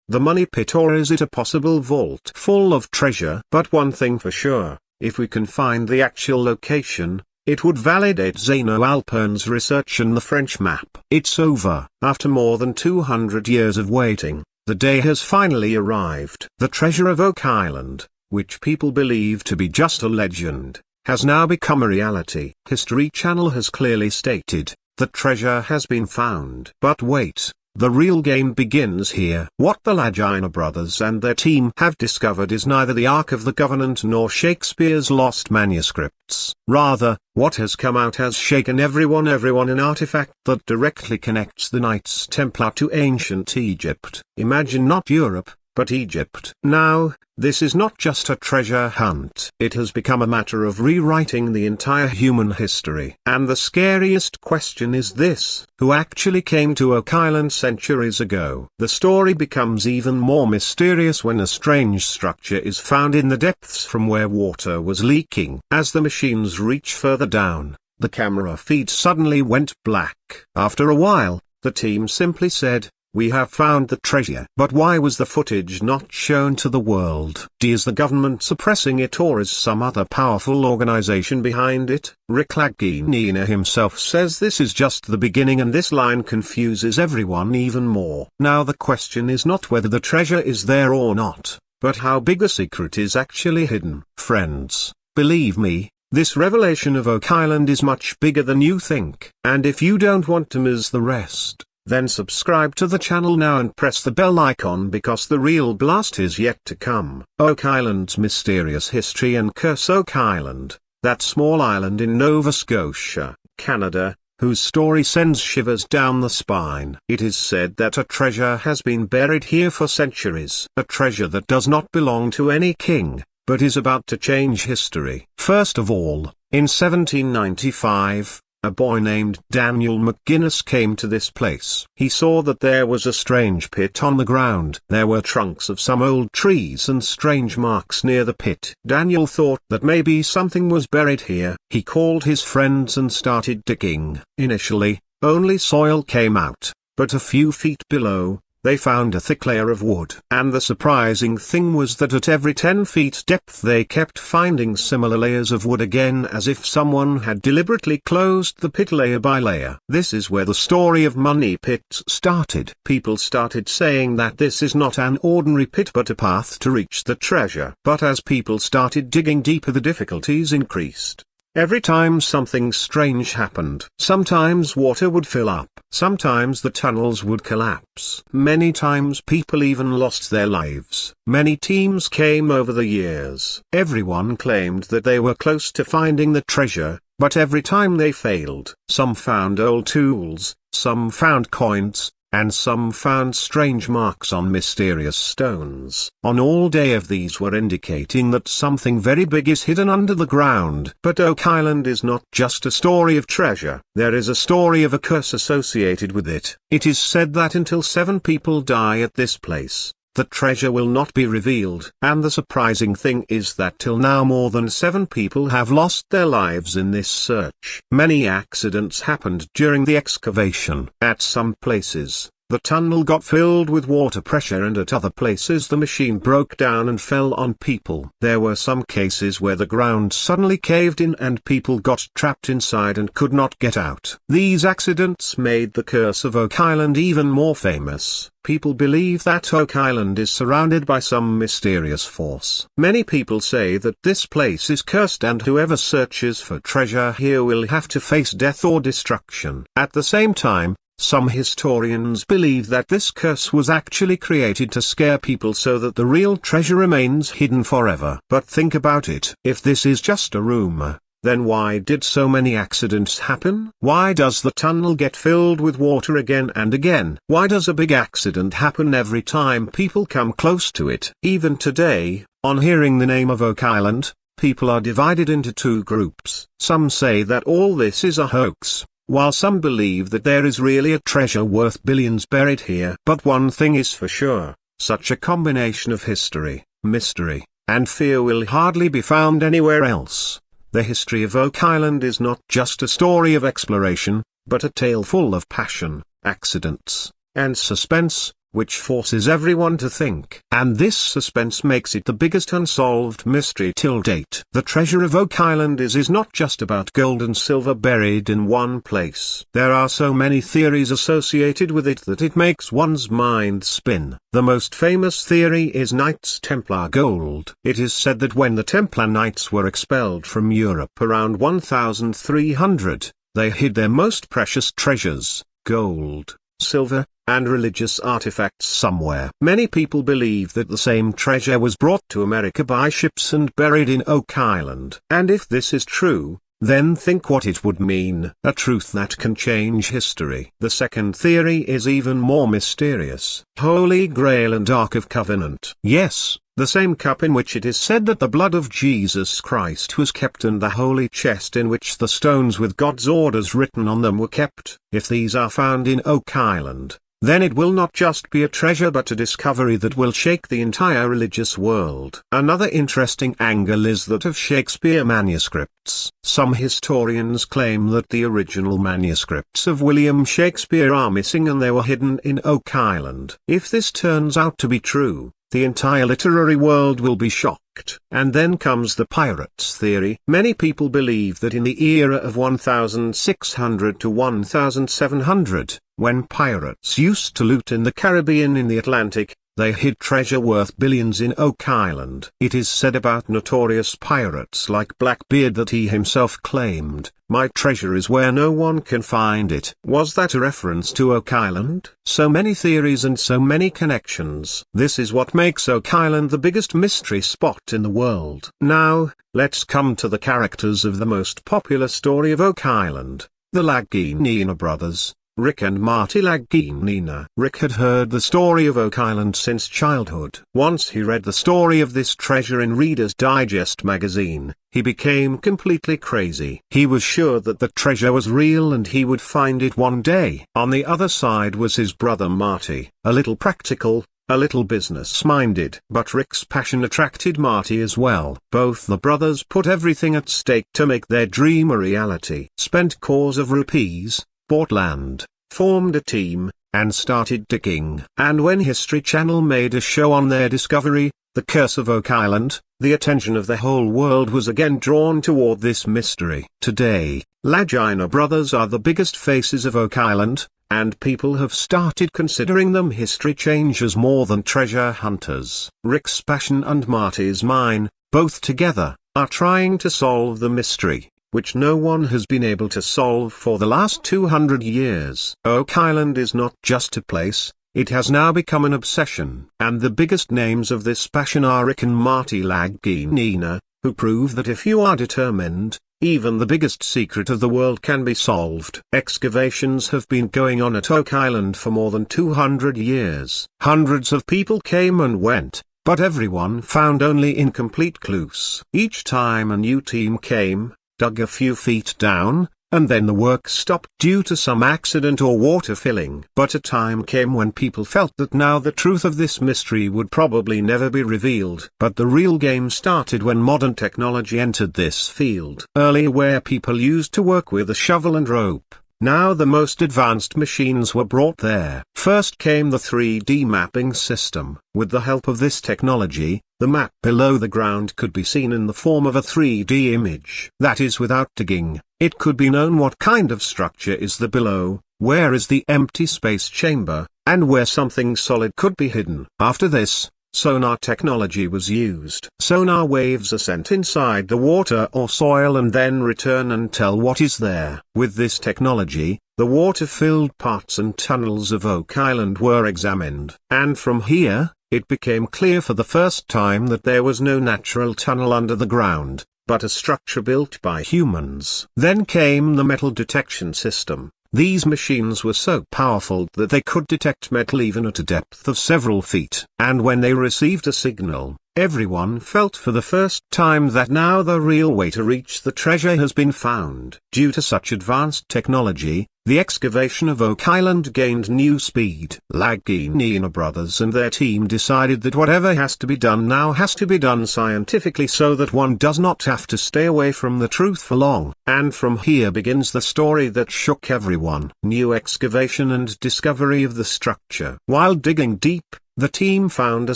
the money pit, or is it a possible vault full of treasure? But one thing for sure, if we can find the actual location, it would validate Zeno Alpern's research and the French map. It's over. After more than 200 years of waiting, the day has finally arrived. The treasure of Oak Island, which people believe to be just a legend, has now become a reality. History Channel has clearly stated, the treasure has been found. But wait, the real game begins here. What the Lagina brothers and their team have discovered is neither the Ark of the Covenant nor Shakespeare's lost manuscripts. Rather, what has come out has shaken everyone, an artifact that directly connects the Knights Templar to ancient Egypt. Imagine not Europe, but Egypt. Now, this is not just a treasure hunt. It has become a matter of rewriting the entire human history. And the scariest question is this: who actually came to Oak Island centuries ago? The story becomes even more mysterious when a strange structure is found in the depths from where water was leaking. As the machines reach further down, the camera feed suddenly went black. After a while, the team simply said, "We have found the treasure." But why was the footage not shown to the world? Is the government suppressing it, or is some other powerful organization behind it? Rick Laginina himself says this is just the beginning, and this line confuses everyone even more. Now the question is not whether the treasure is there or not, but how big a secret is actually hidden. Friends, believe me, this revelation of Oak Island is much bigger than you think. And if you don't want to miss the rest, then subscribe to the channel now and press the bell icon, because the real blast is yet to come. Oak Island's mysterious history and curse. Oak Island, that small island in Nova Scotia, Canada, whose story sends shivers down the spine. It is said that a treasure has been buried here for centuries. A treasure that does not belong to any king, but is about to change history. First of all, in 1795, a boy named Daniel McGuinness came to this place. He saw that there was a strange pit on the ground. There were trunks of some old trees and strange marks near the pit. Daniel thought that maybe something was buried here. He called his friends and started digging. Initially, only soil came out, but a few feet below, they found a thick layer of wood. And the surprising thing was that at every 10 feet depth they kept finding similar layers of wood again, as if someone had deliberately closed the pit layer by layer. This is where the story of money pits started. People started saying that this is not an ordinary pit but a path to reach the treasure. But as people started digging deeper, the difficulties increased. Every time something strange happened. Sometimes water would fill up. Sometimes the tunnels would collapse. Many times people even lost their lives. Many teams came over the years. Everyone claimed that they were close to finding the treasure, but every time they failed. Some found old tools, some found coins, and some found strange marks on mysterious stones. On all day of these were indicating that something very big is hidden under the ground. But Oak Island is not just a story of treasure. There is a story of a curse associated with it. It is said that until 7 people die at this place, the treasure will not be revealed. And the surprising thing is that till now more than 7 people have lost their lives in this search. Many accidents happened during the excavation. At some places, the tunnel got filled with water pressure, and at other places the machine broke down and fell on people. There were some cases where the ground suddenly caved in and people got trapped inside and could not get out. These accidents made the curse of Oak Island even more famous. People believe that Oak Island is surrounded by some mysterious force. Many people say that this place is cursed, and whoever searches for treasure here will have to face death or destruction. At the same time, some historians believe that this curse was actually created to scare people so that the real treasure remains hidden forever. But think about it. If this is just a rumor, then why did so many accidents happen? Why does the tunnel get filled with water again and again? Why does a big accident happen every time people come close to it? Even today, on hearing the name of Oak Island, people are divided into 2 groups. Some say that all this is a hoax, while some believe that there is really a treasure worth billions buried here. But one thing is for sure, such a combination of history, mystery, and fear will hardly be found anywhere else. The history of Oak Island is not just a story of exploration, but a tale full of passion, accidents, and suspense. which forces everyone to think. And this suspense makes it the biggest unsolved mystery till date. The treasure of Oak Island is not just about gold and silver buried in one place. There are so many theories associated with it that it makes one's mind spin. The most famous theory is Knights Templar gold. It is said that when the Templar Knights were expelled from Europe around 1300, they hid their most precious treasures, gold, silver, and religious artifacts somewhere. Many people believe that the same treasure was brought to America by ships and buried in Oak Island. And if this is true, then think what it would mean. A truth that can change history. The second theory is even more mysterious. Holy Grail and Ark of Covenant. Yes, the same cup in which it is said that the blood of Jesus Christ was kept and the holy chest in which the stones with God's orders written on them were kept. If these are found in Oak Island, then it will not just be a treasure but a discovery that will shake the entire religious world. Another interesting angle is that of Shakespeare manuscripts. Some historians claim that the original manuscripts of William Shakespeare are missing and they were hidden in Oak Island. If this turns out to be true, the entire literary world will be shocked. And then comes the pirates theory. Many people believe that in the era of 1600 to 1700, when pirates used to loot in the Caribbean in the Atlantic, they hid treasure worth billions in Oak Island. It is said about notorious pirates like Blackbeard that he himself claimed, "My treasure is where no one can find it." Was that a reference to Oak Island? So many theories and so many connections. This is what makes Oak Island the biggest mystery spot in the world. Now, let's come to the characters of the most popular story of Oak Island, the Laginina brothers. Rick and Marty Laginina. Rick had heard the story of Oak Island since childhood. Once he read the story of this treasure in Reader's Digest magazine, he became completely crazy. He was sure that the treasure was real and he would find it one day. On the other side was his brother Marty, a little practical, a little business-minded. But Rick's passion attracted Marty as well. Both the brothers put everything at stake to make their dream a reality. Spent crores of rupees, bought land, formed a team, and started digging. And when History Channel made a show on their discovery, The Curse of Oak Island, the attention of the whole world was again drawn toward this mystery. Today, Laginina brothers are the biggest faces of Oak Island, and people have started considering them history changers more than treasure hunters. Rick's passion and Marty's mine, both together, are trying to solve the mystery, which no one has been able to solve for the last 200 years. Oak Island is not just a place, it has now become an obsession. And the biggest names of this passion are Rick and Marty Laginina, who prove that if you are determined, even the biggest secret of the world can be solved. Excavations have been going on at Oak Island for more than 200 years. Hundreds of people came and went, but everyone found only incomplete clues. Each time a new team came, dug a few feet down, and then the work stopped due to some accident or water filling. But a time came when people felt that now the truth of this mystery would probably never be revealed. But the real game started when modern technology entered this field. Earlier where people used to work with a shovel and rope, now the most advanced machines were brought there. First came the 3D mapping system. With the help of this technology, the map below the ground could be seen in the form of a 3D image. That is, without digging, it could be known what kind of structure is the below, where is the empty space chamber, and where something solid could be hidden. After this, sonar technology was used. Sonar waves are sent inside the water or soil and then return and tell what is there. With this technology, the water-filled parts and tunnels of Oak Island were examined. And from here, it became clear for the first time that there was no natural tunnel under the ground, but a structure built by humans. Then came the metal detection system. These machines were so powerful that they could detect metal even at a depth of several feet. And when they received a signal, everyone felt for the first time that now the real way to reach the treasure has been found. Due to such advanced technology, the excavation of Oak Island gained new speed. Lagina brothers and their team decided that whatever has to be done now has to be done scientifically so that one does not have to stay away from the truth for long. And from here begins the story that shook everyone. New excavation and discovery of the structure. While digging deep, the team found a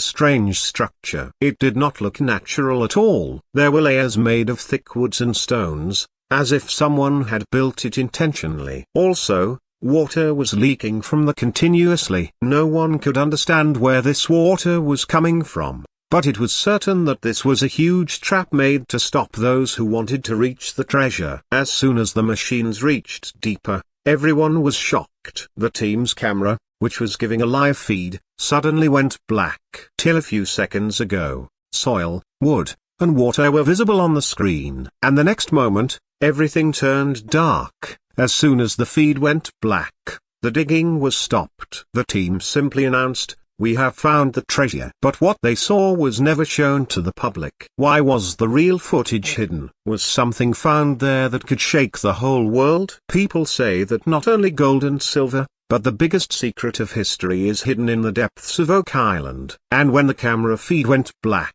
strange structure. It did not look natural at all. There were layers made of thick woods and stones, as if someone had built it intentionally. Also, water was leaking from the continuously. No one could understand where this water was coming from, but it was certain that this was a huge trap made to stop those who wanted to reach the treasure. As soon as the machines reached deeper, everyone was shocked. The team's camera, which was giving a live feed, suddenly went black. Till a few seconds ago, soil, wood, and water were visible on the screen. And the next moment, everything turned dark. As soon as the feed went black, the digging was stopped. The team simply announced, "We have found the treasure." But what they saw was never shown to the public. Why was the real footage hidden? Was something found there that could shake the whole world? People say that not only gold and silver, but the biggest secret of history is hidden in the depths of Oak Island. And when the camera feed went black,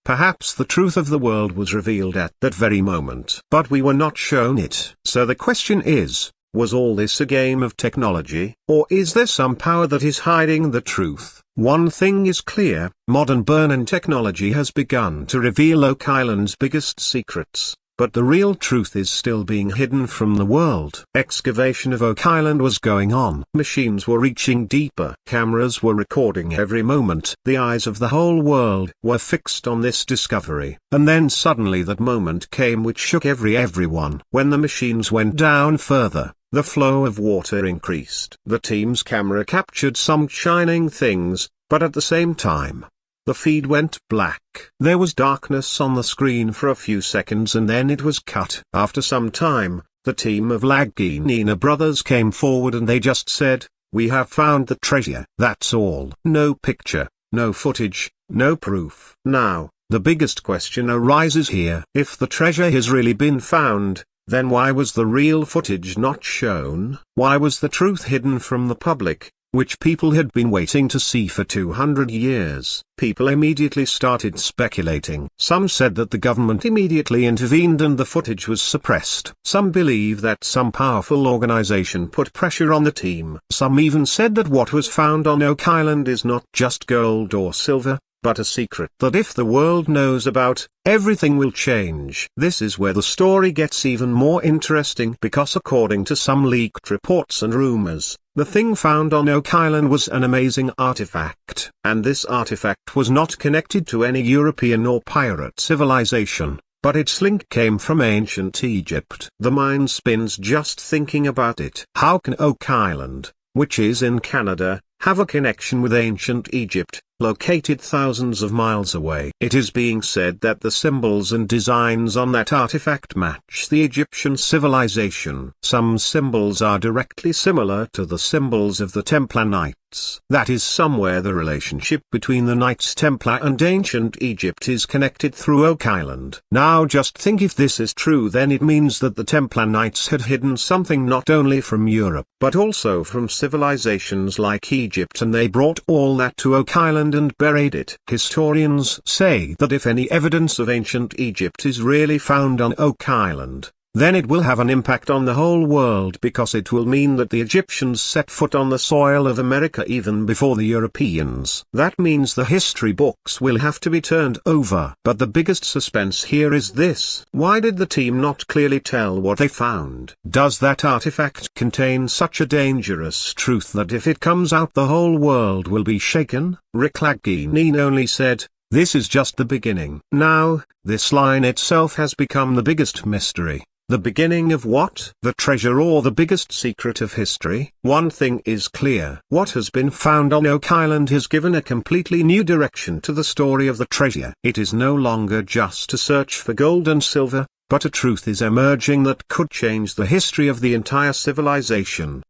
perhaps the truth of the world was revealed at that very moment. But we were not shown it. So the question is, was all this a game of technology, or is there some power that is hiding the truth? One thing is clear, modern burn-in technology has begun to reveal Oak Island's biggest secrets. But the real truth is still being hidden from the world. Excavation of Oak Island was going on. Machines were reaching deeper. Cameras were recording every moment. The eyes of the whole world were fixed on this discovery. And then suddenly that moment came which shook everyone. When the machines went down further, the flow of water increased. The team's camera captured some shining things, but at the same time, the feed went black. There was darkness on the screen for a few seconds and then it was cut. After some time, the team of Lagina brothers came forward and they just said, "We have found the treasure." That's all. No picture, no footage, no proof. Now, the biggest question arises here. If the treasure has really been found, then why was the real footage not shown? Why was the truth hidden from the public, which people had been waiting to see for 200 years? People immediately started speculating. Some said that the government immediately intervened and the footage was suppressed. Some believe that some powerful organization put pressure on the team. Some even said that what was found on Oak Island is not just gold or silver, but a secret that if the world knows about, everything will change. This is where the story gets even more interesting because according to some leaked reports and rumors, the thing found on Oak Island was an amazing artifact. And this artifact was not connected to any European or pirate civilization, but its link came from ancient Egypt. The mind spins just thinking about it. How can Oak Island, which is in Canada, have a connection with ancient Egypt, located thousands of miles away? It is being said that the symbols and designs on that artifact match the Egyptian civilization. Some symbols are directly similar to the symbols of the Templar Knights. That is, somewhere the relationship between the Knights Templar and ancient Egypt is connected through Oak Island. Now just think, if this is true, then it means that the Templar Knights had hidden something not only from Europe, but also from civilizations like Egypt, and they brought all that to Oak Island and buried it. Historians say that if any evidence of ancient Egypt is really found on Oak Island, then it will have an impact on the whole world, because it will mean that the Egyptians set foot on the soil of America even before the Europeans. That means the history books will have to be turned over. But the biggest suspense here is this: why did the team not clearly tell what they found? Does that artifact contain such a dangerous truth that if it comes out the whole world will be shaken? Rick Lagine only said, "This is just the beginning." Now, this line itself has become the biggest mystery. The beginning of what? The treasure or the biggest secret of history? One thing is clear. What has been found on Oak Island has given a completely new direction to the story of the treasure. It is no longer just a search for gold and silver, but a truth is emerging that could change the history of the entire civilization.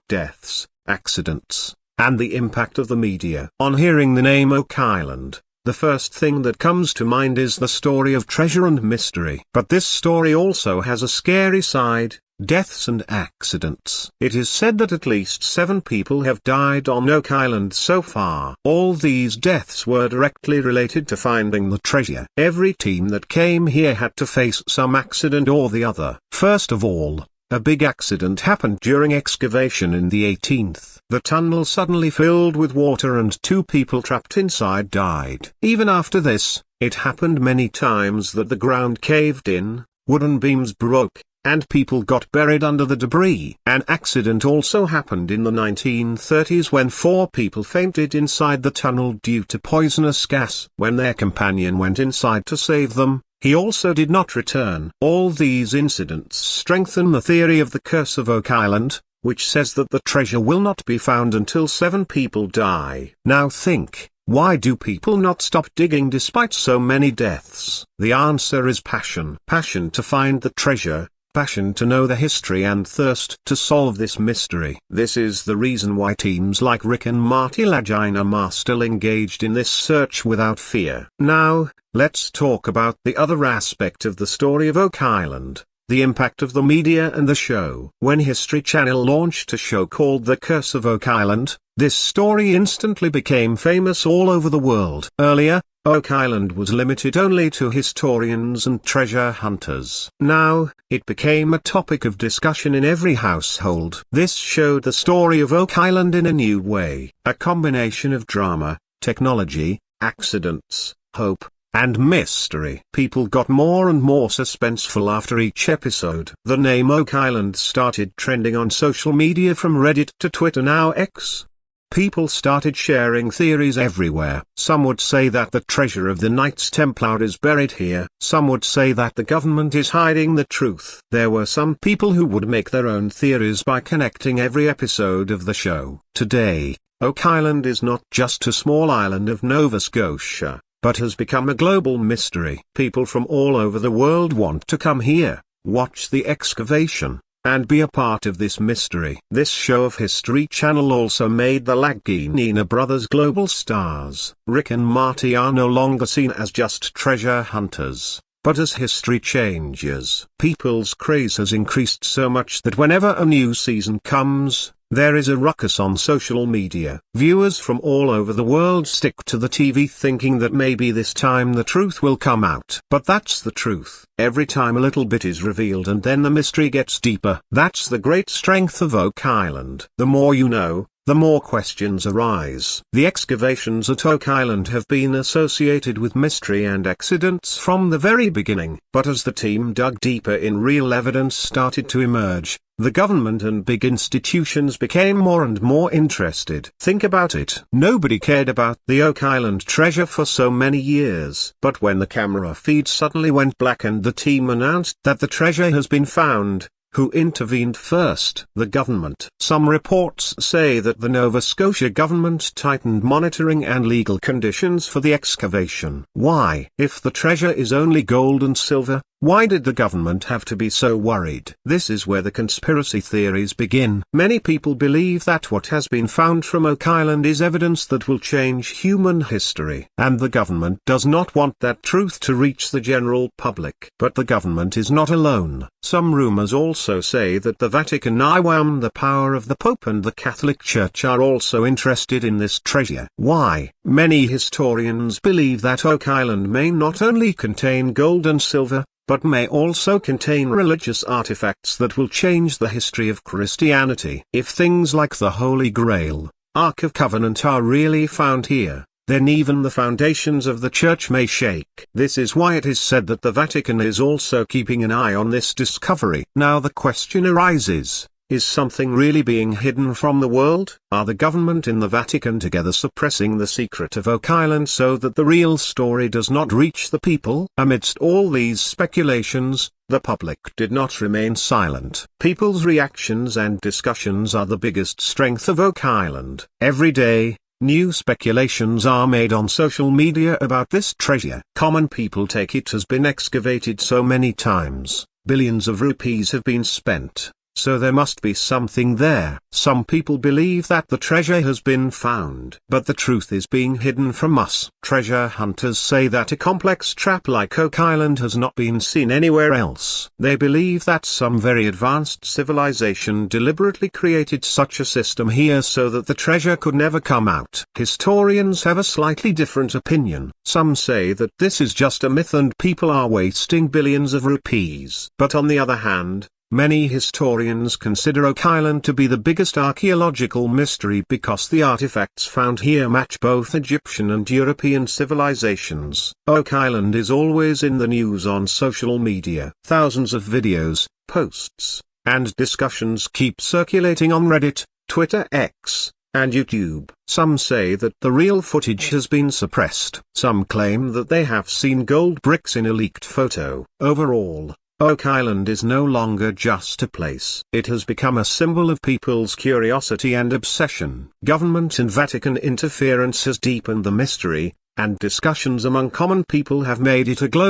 Deaths, accidents, and the impact of the media. On hearing the name Oak Island, the first thing that comes to mind is the story of treasure and mystery. But this story also has a scary side. Deaths and accidents. It is said that at least 7 people have died on Oak Island so far. All these deaths were directly related to finding the treasure. Every team that came here had to face some accident or the other. First of all, a big accident happened during excavation in the 18th. The tunnel suddenly filled with water and 2 people trapped inside died. Even after this, it happened many times that the ground caved in, wooden beams broke, and people got buried under the debris. An accident also happened in the 1930s when 4 people fainted inside the tunnel due to poisonous gas. When their companion went inside to save them, he also did not return. All these incidents strengthen the theory of the curse of Oak Island, which says that the treasure will not be found until 7 people die. Now think, why do people not stop digging despite so many deaths? The answer is passion. Passion to find the treasure, passion to know the history, and thirst to solve this mystery. This is the reason why teams like Rick and Marty Laginam are still engaged in this search without fear. Now, let's talk about the other aspect of the story of Oak Island, the impact of the media and the show. When History Channel launched a show called The Curse of Oak Island, this story instantly became famous all over the world. Earlier, Oak Island was limited only to historians and treasure hunters. Now, it became a topic of discussion in every household. This showed the story of Oak Island in a new way, a combination of drama, technology, accidents, hope, and mystery. People got more and more suspenseful after each episode. The name Oak Island started trending on social media from Reddit to Twitter, now X. People started sharing theories everywhere. Some would say that the treasure of the Knights Templar is buried here. Some would say that the government is hiding the truth. There were some people who would make their own theories by connecting every episode of the show. Today, Oak Island is not just a small island of Nova Scotia, but has become a global mystery. People from all over the world want to come here, watch the excavation, and be a part of this mystery. This show of History Channel also made the Laginina brothers global stars. Rick and Marty are no longer seen as just treasure hunters, but as history changers. People's craze has increased so much that whenever a new season comes, there is a ruckus on social media. Viewers from all over the world stick to the TV thinking that maybe this time the truth will come out. But that's the truth. Every time a little bit is revealed and then the mystery gets deeper. That's the great strength of Oak Island. The more you know, the more questions arise. The excavations at Oak Island have been associated with mystery and accidents from the very beginning. But as the team dug deeper in, real evidence started to emerge. The government and big institutions became more and more interested. Think about it. Nobody cared about the Oak Island treasure for so many years. But when the camera feed suddenly went black and the team announced that the treasure has been found, who intervened first? The government. Some reports say that the Nova Scotia government tightened monitoring and legal conditions for the excavation. Why? If the treasure is only gold and silver, why did the government have to be so worried? This is where the conspiracy theories begin. Many people believe that what has been found from Oak Island is evidence that will change human history. And the government does not want that truth to reach the general public. But the government is not alone. Some rumors also say that the Vatican, the power of the Pope, and the Catholic Church are also interested in this treasure. Why? Many historians believe that Oak Island may not only contain gold and silver, but may also contain religious artifacts that will change the history of Christianity. If things like the Holy Grail, Ark of Covenant are really found here, then even the foundations of the church may shake. This is why it is said that the Vatican is also keeping an eye on this discovery. Now the question arises, is something really being hidden from the world? Are the government in the Vatican together suppressing the secret of Oak Island so that the real story does not reach the people? Amidst all these speculations, the public did not remain silent. People's reactions and discussions are the biggest strength of Oak Island. Every day, new speculations are made on social media about this treasure. Common people take it has been excavated so many times, billions of rupees have been spent, so there must be something there. Some people believe that the treasure has been found, but the truth is being hidden from us. Treasure hunters say that a complex trap like Oak Island has not been seen anywhere else. They believe that some very advanced civilization deliberately created such a system here so that the treasure could never come out. Historians have a slightly different opinion. Some say that this is just a myth and people are wasting billions of rupees. But on the other hand, many historians consider Oak Island to be the biggest archaeological mystery because the artifacts found here match both Egyptian and European civilizations. Oak Island is always in the news on social media. Thousands of videos, posts, and discussions keep circulating on Reddit, Twitter X, and YouTube. Some say that the real footage has been suppressed. Some claim that they have seen gold bricks in a leaked photo. Overall, Oak Island is no longer just a place. It has become a symbol of people's curiosity and obsession. Government and Vatican interference has deepened the mystery, and discussions among common people have made it a global